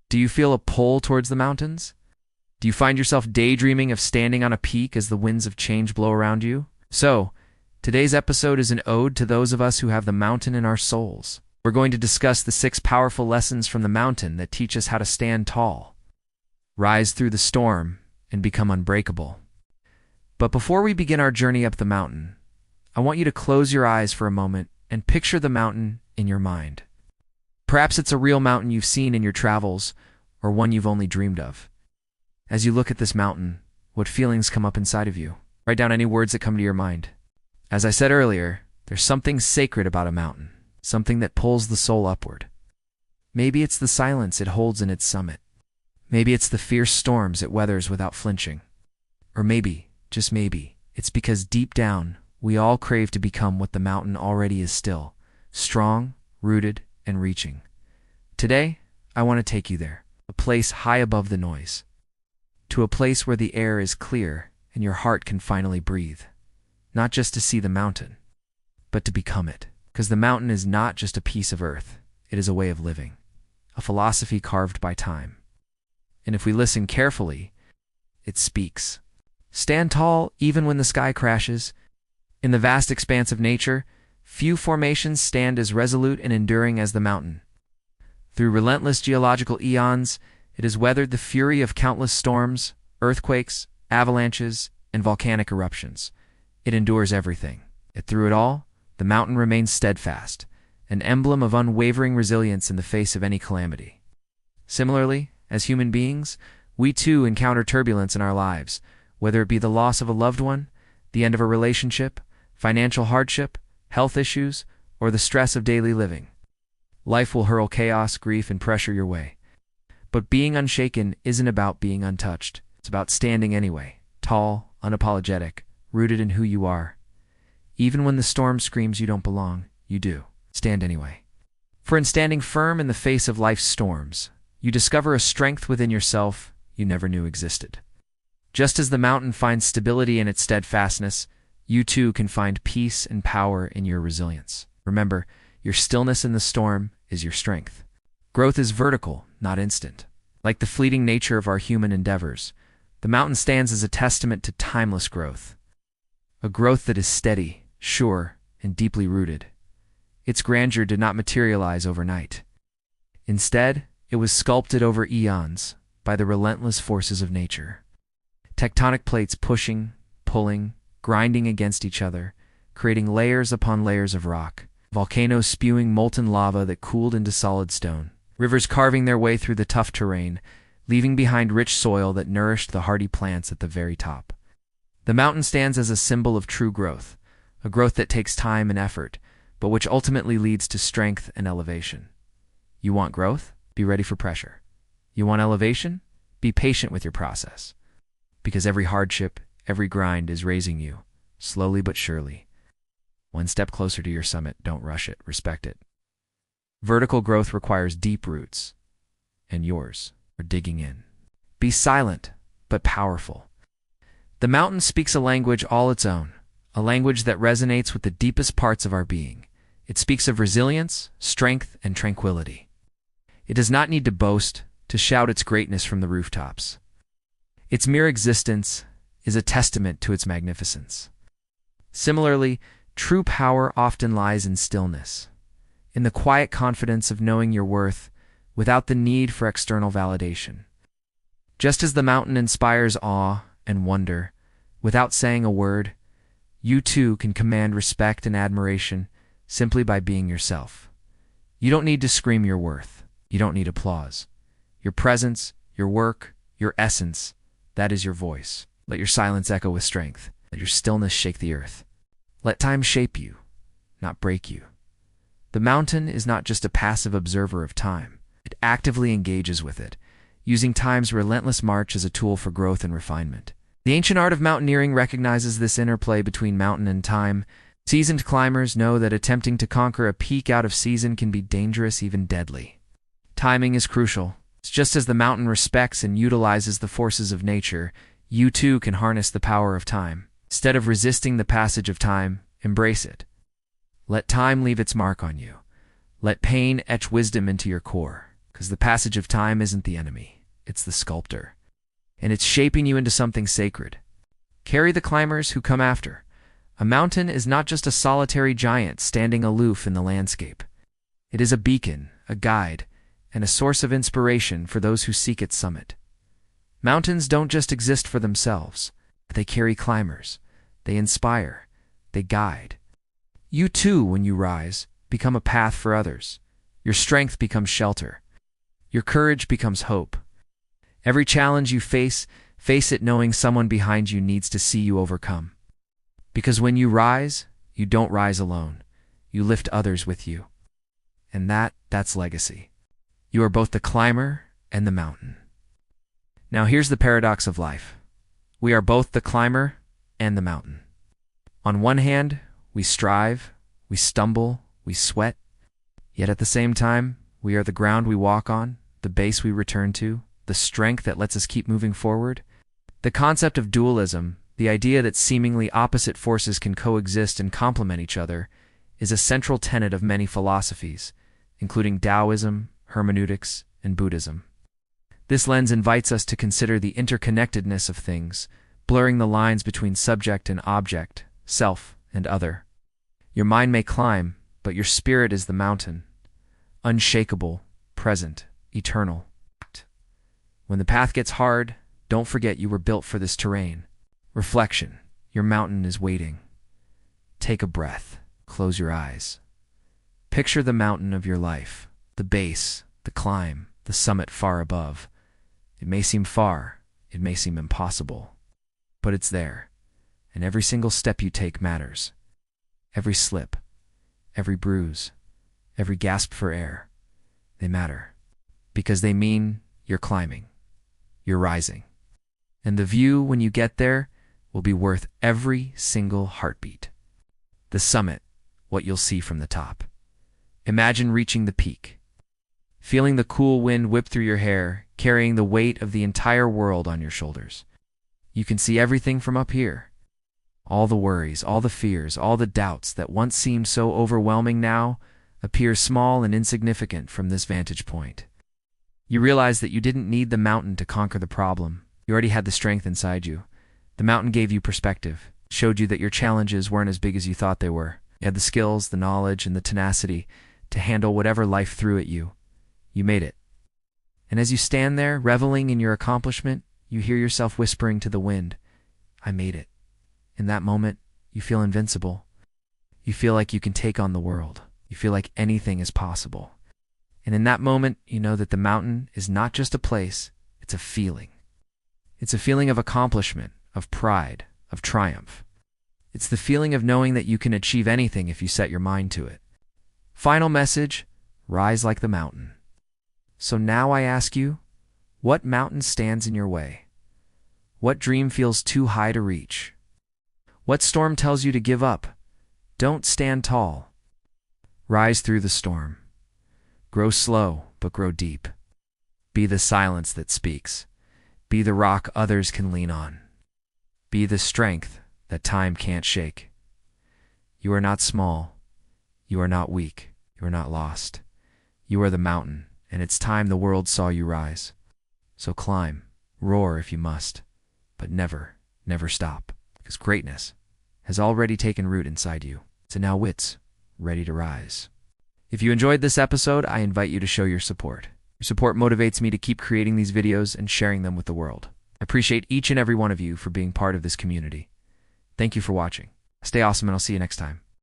Do you feel a pull towards the mountains? Do you find yourself daydreaming of standing on a peak as the winds of change blow around you? So, today's episode is an ode to those of us who have the mountain in our souls. We're going to discuss the 6 powerful lessons from the mountain that teach us how to stand tall, rise through the storm, and become unbreakable. But before we begin our journey up the mountain, I want you to close your eyes for a moment and picture the mountain in your mind. Perhaps it's a real mountain you've seen in your travels, or one you've only dreamed of. As you look at this mountain, what feelings come up inside of you? Write down any words that come to your mind. As I said earlier, there's something sacred about a mountain, something that pulls the soul upward. Maybe it's the silence it holds in its summit. Maybe it's the fierce storms it weathers without flinching. Or maybe, just maybe, it's because deep down, we all crave to become what the mountain already is still, strong, rooted, and reaching. Today, I want to take you there, a place high above the noise, to a place where the air is clear and your heart can finally breathe, not just to see the mountain, but to become it. Because the mountain is not just a piece of earth, it is a way of living, a philosophy carved by time. And if we listen carefully, it speaks. Stand tall even when the sky crashes. In the vast expanse of nature, few formations stand as resolute and enduring as the mountain. Through relentless geological eons, it has weathered the fury of countless storms, earthquakes, avalanches, and volcanic eruptions. It endures everything. Yet through it all, the mountain remains steadfast, an emblem of unwavering resilience in the face of any calamity. Similarly, as human beings, we too encounter turbulence in our lives, whether it be the loss of a loved one, the end of a relationship, financial hardship, health issues, or the stress of daily living. Life will hurl chaos, grief, and pressure your way. But being unshaken isn't about being untouched. It's about standing anyway, tall, unapologetic, rooted in who you are. Even when the storm screams you don't belong, you do. Stand anyway. For in standing firm in the face of life's storms, you discover a strength within yourself you never knew existed. Just as the mountain finds stability in its steadfastness, you too can find peace and power in your resilience. Remember, your stillness in the storm is your strength. Growth is vertical, not instant. Like the fleeting nature of our human endeavors, the mountain stands as a testament to timeless growth. A growth that is steady, sure, and deeply rooted. Its grandeur did not materialize overnight. Instead, it was sculpted over eons by the relentless forces of nature. Tectonic plates pushing, pulling, grinding against each other, creating layers upon layers of rock, volcanoes spewing molten lava that cooled into solid stone, rivers carving their way through the tough terrain, leaving behind rich soil that nourished the hardy plants at the very top. The mountain stands as a symbol of true growth, a growth that takes time and effort, but which ultimately leads to strength and elevation. You want growth? Be ready for pressure. You want elevation? Be patient with your process. Because every hardship, every grind is raising you, slowly but surely. One step closer to your summit. Don't rush it, respect it. Vertical growth requires deep roots, and yours are digging in. Be silent, but powerful. The mountain speaks a language all its own, a language that resonates with the deepest parts of our being. It speaks of resilience, strength, and tranquility. It does not need to boast, to shout its greatness from the rooftops. Its mere existence is a testament to its magnificence. Similarly, true power often lies in stillness, in the quiet confidence of knowing your worth without the need for external validation. Just as the mountain inspires awe and wonder without saying a word, you too can command respect and admiration simply by being yourself. You don't need to scream your worth. You don't need applause. Your presence, your work, your essence, that is your voice. Let your silence echo with strength. Let your stillness shake the earth. Let time shape you, not break you. The mountain is not just a passive observer of time. It actively engages with it, using time's relentless march as a tool for growth and refinement. The ancient art of mountaineering recognizes this interplay between mountain and time. Seasoned climbers know that attempting to conquer a peak out of season can be dangerous, even deadly. Timing is crucial. Just as the mountain respects and utilizes the forces of nature, you too can harness the power of time. Instead of resisting the passage of time, embrace it. Let time leave its mark on you. Let pain etch wisdom into your core, because the passage of time isn't the enemy, it's the sculptor. And it's shaping you into something sacred. Carry the climbers who come after. A mountain is not just a solitary giant standing aloof in the landscape. It is a beacon, a guide, and a source of inspiration for those who seek its summit. Mountains don't just exist for themselves. They carry climbers. They inspire. They guide. You too, when you rise, become a path for others. Your strength becomes shelter. Your courage becomes hope. Every challenge you face it knowing someone behind you needs to see you overcome. Because when you rise, you don't rise alone. You lift others with you. And that's legacy. You are both the climber and the mountain. Now here's the paradox of life. We are both the climber and the mountain. On one hand, we strive, we stumble, we sweat. Yet at the same time, we are the ground we walk on, the base we return to, the strength that lets us keep moving forward. The concept of dualism, the idea that seemingly opposite forces can coexist and complement each other, is a central tenet of many philosophies, including Taoism, hermeneutics, and Buddhism. This lens invites us to consider the interconnectedness of things, blurring the lines between subject and object, self and other. Your mind may climb, but your spirit is the mountain, unshakable, present, eternal. When the path gets hard, don't forget you were built for this terrain. Reflection, your mountain is waiting. Take a breath, close your eyes. Picture the mountain of your life, the base, the climb, the summit far above. It may seem far, it may seem impossible, but it's there, and every single step you take matters. Every slip, every bruise, every gasp for air, they matter, because they mean you're climbing, you're rising. And the view when you get there will be worth every single heartbeat. The summit, what you'll see from the top. Imagine reaching the peak, feeling the cool wind whip through your hair, carrying the weight of the entire world on your shoulders. You can see everything from up here. All the worries, all the fears, all the doubts that once seemed so overwhelming now appear small and insignificant from this vantage point. You realize that you didn't need the mountain to conquer the problem. You already had the strength inside you. The mountain gave you perspective, showed you that your challenges weren't as big as you thought they were. You had the skills, the knowledge, and the tenacity to handle whatever life threw at you. You made it. And as you stand there, reveling in your accomplishment, you hear yourself whispering to the wind, I made it. In that moment, you feel invincible. You feel like you can take on the world. You feel like anything is possible. And in that moment, you know that the mountain is not just a place, it's a feeling. It's a feeling of accomplishment, of pride, of triumph. It's the feeling of knowing that you can achieve anything if you set your mind to it. Final message, rise like the mountain. So now I ask you, what mountain stands in your way? What dream feels too high to reach? What storm tells you to give up? Don't stand tall. Rise through the storm. Grow slow, but grow deep. Be the silence that speaks. Be the rock others can lean on. Be the strength that time can't shake. You are not small. You are not weak. You are not lost. You are the mountain, and it's time the world saw you rise. So climb, roar if you must, but never, never stop, because greatness has already taken root inside you. So now wits, ready to rise. If you enjoyed this episode, I invite you to show your support. Your support motivates me to keep creating these videos and sharing them with the world. I appreciate each and every one of you for being part of this community. Thank you for watching. Stay awesome, and I'll see you next time.